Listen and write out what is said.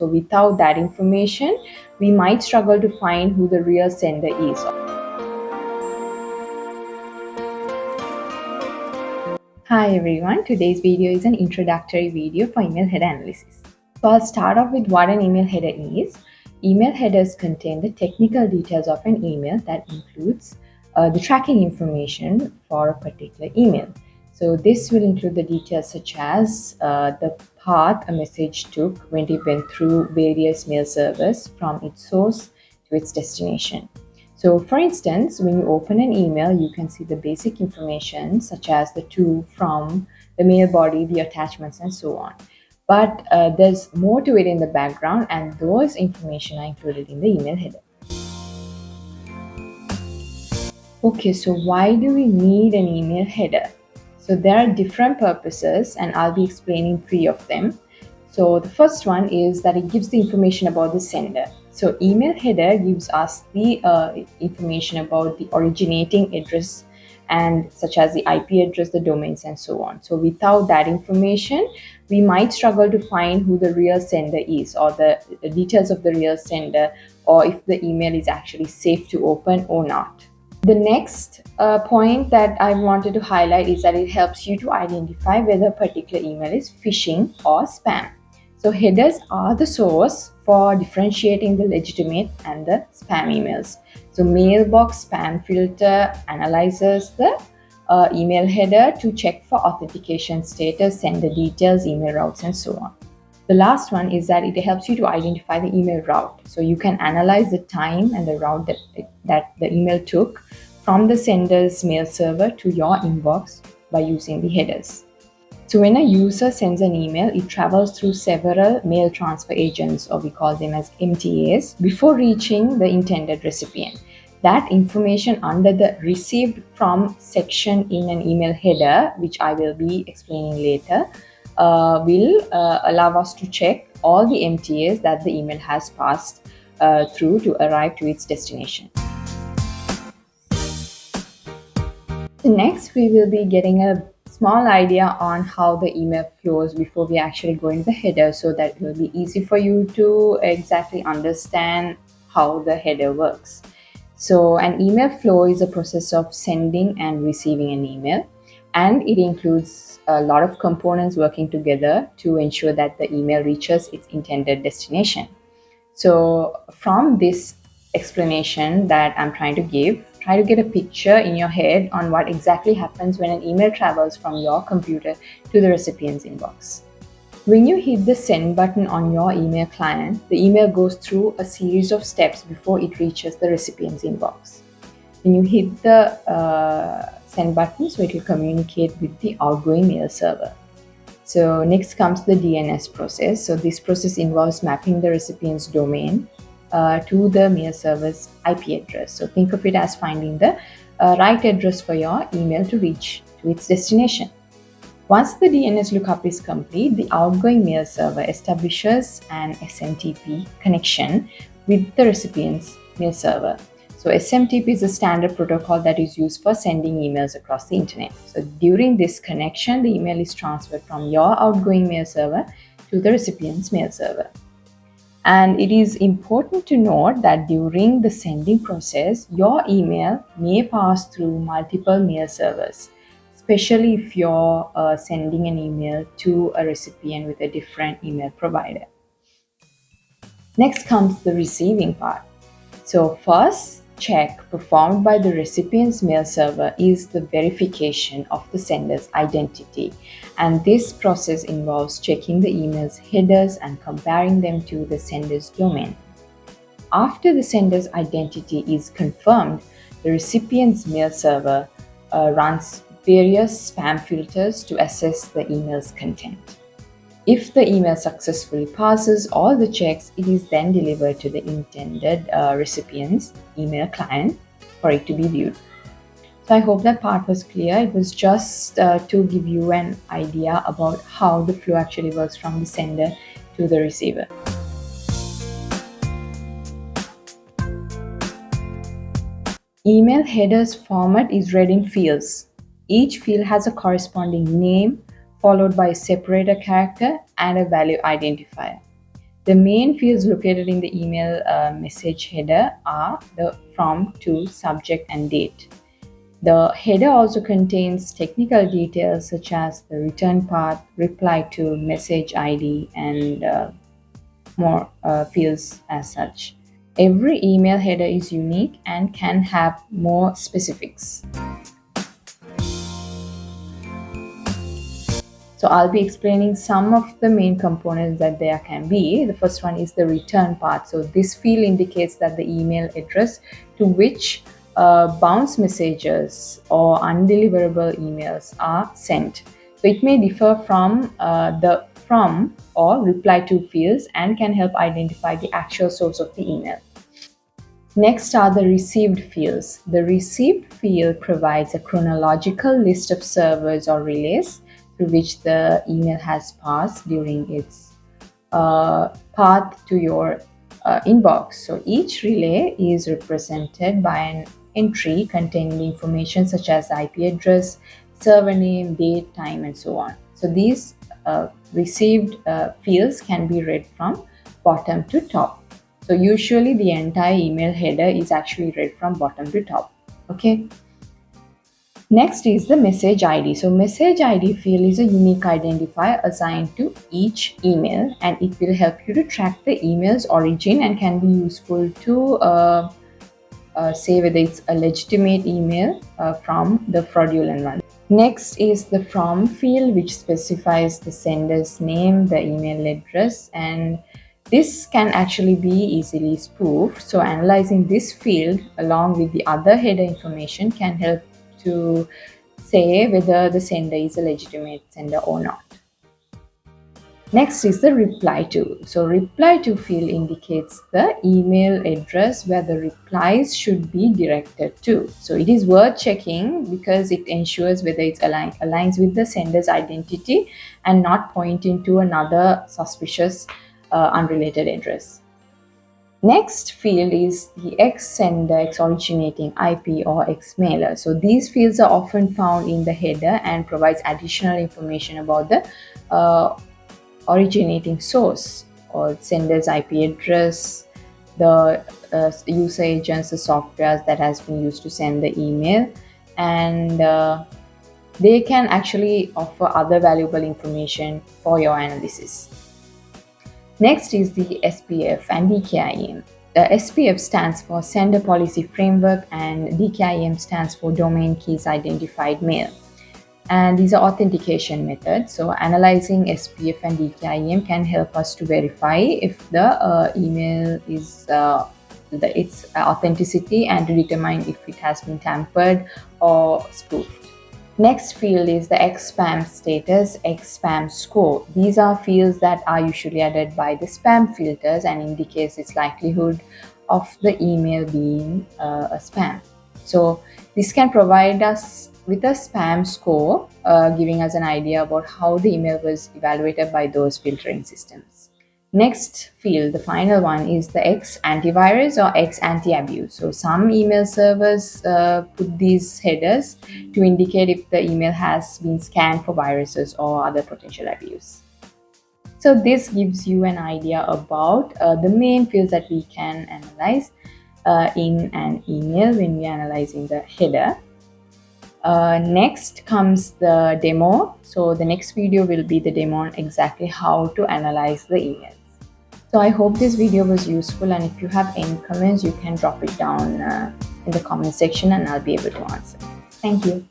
So without that information, we might struggle to find who the real sender is. Hi everyone, today's video is an introductory video for email header analysis. So I'll start off with what an email header is. Email headers contain the technical details of an email that includes the tracking information for a particular email. So this will include the details such as the path a message took when it went through various mail servers from its source to its destination. So for instance, when you open an email, you can see the basic information such as the to, from, the mail body, the attachments, and so on. But there's more to it in the background, and those information are included in the email header. Okay, so why do we need an email header? So there are different purposes, and I'll be explaining 3 of them. So the first one is that it gives the information about the sender. So email header gives us the information about the originating address and such as the IP address, the domains, and so on. So without that information, we might struggle to find who the real sender is, or the details of the real sender, or if the email is actually safe to open or not. The next point that I wanted to highlight is that it helps you to identify whether a particular email is phishing or spam. So headers are the source for differentiating the legitimate and the spam emails. So mailbox spam filter analyzes the email header to check for authentication status, sender details, email routes, and so on. The last one is that it helps you to identify the email route. So you can analyze the time and the route that the email took from the sender's mail server to your inbox by using the headers. So when a user sends an email, it travels through several mail transfer agents, or we call them as MTAs, before reaching the intended recipient. That information under the received from section in an email header, which I will be explaining later, will allow us to check all the MTAs that the email has passed through to arrive to its destination. Next, we will be getting a small idea on how the email flows before we actually go into the header, so that it will be easy for you to exactly understand how the header works. So an email flow is a process of sending and receiving an email, and it includes a lot of components working together to ensure that the email reaches its intended destination. So from this explanation that I'm trying to give, try to get a picture in your head on what exactly happens when an email travels from your computer to the recipient's inbox. When you hit the send button on your email client, the email goes through a series of steps before it reaches the recipient's inbox. When you hit the send button, so it will communicate with the outgoing mail server. So next comes the DNS process. So this process involves mapping the recipient's domain to the mail server's IP address. So think of it as finding the right address for your email to reach to its destination. Once the DNS lookup is complete, the outgoing mail server establishes an SMTP connection with the recipient's mail server. So SMTP is a standard protocol that is used for sending emails across the internet. So during this connection, the email is transferred from your outgoing mail server to the recipient's mail server. And it is important to note that during the sending process, your email may pass through multiple mail servers, especially if you're sending an email to a recipient with a different email provider. Next comes the receiving part. So first check performed by the recipient's mail server is the verification of the sender's identity, and this process involves checking the email's headers and comparing them to the sender's domain. After the sender's identity is confirmed, the recipient's mail server runs various spam filters to assess the email's content. If the email successfully passes all the checks, it is then delivered to the intended recipient's email client for it to be viewed. So I hope that part was clear. It was just to give you an idea about how the flow actually works from the sender to the receiver. Email headers format is read in fields. Each field has a corresponding name, followed by a separator character and a value identifier. The main fields located in the email message header are the from, to, subject, and date. The header also contains technical details such as the return path, reply to, message ID, and more fields as such. Every email header is unique and can have more specifics. So I'll be explaining some of the main components that there can be. The first one is the return path. So this field indicates that the email address to which bounce messages or undeliverable emails are sent. So it may differ from the from or reply to fields and can help identify the actual source of the email. Next are the received fields. The received field provides a chronological list of servers or relays through which the email has passed during its path to your inbox. So each relay is represented by an entry containing information such as IP address, server name, date, time, and so on. So these received fields can be read from bottom to top. So usually the entire email header is actually read from bottom to top. Okay. Next is the message ID. So message ID field is a unique identifier assigned to each email, and it will help you to track the email's origin and can be useful to say whether it's a legitimate email from the fraudulent one. Next is the from field, which specifies the sender's name, the email address, and this can actually be easily spoofed. So analyzing this field along with the other header information can help to say whether the sender is a legitimate sender or not. Next is the reply to. So reply to field indicates the email address where the replies should be directed to. So it is worth checking because it ensures whether it aligns with the sender's identity and not pointing to another suspicious unrelated address. Next field is the ex-sender, ex-originating IP, or ex-mailer. So these fields are often found in the header and provides additional information about the originating source or sender's IP address, the user agents, the softwares that has been used to send the email, and they can actually offer other valuable information for your analysis. Next is the SPF and DKIM. The SPF stands for Sender Policy Framework and DKIM stands for Domain Keys Identified Mail. And these are authentication methods. So analyzing SPF and DKIM can help us to verify if the email is its authenticity and to determine if it has been tampered or spoofed. Next field is the X-spam status, X-spam score. These are fields that are usually added by the spam filters and indicates its likelihood of the email being a spam. So this can provide us with a spam score, giving us an idea about how the email was evaluated by those filtering systems. Next field, the final one, is the X antivirus or X anti-abuse. So some email servers put these headers to indicate if the email has been scanned for viruses or other potential abuse. So this gives you an idea about the main fields that we can analyze in an email when we are analyzing the header. Next comes the demo. So the next video will be the demo on exactly how to analyze the emails. So I hope this video was useful, and if you have any comments, you can drop it down in the comment section and I'll be able to answer. Thank you.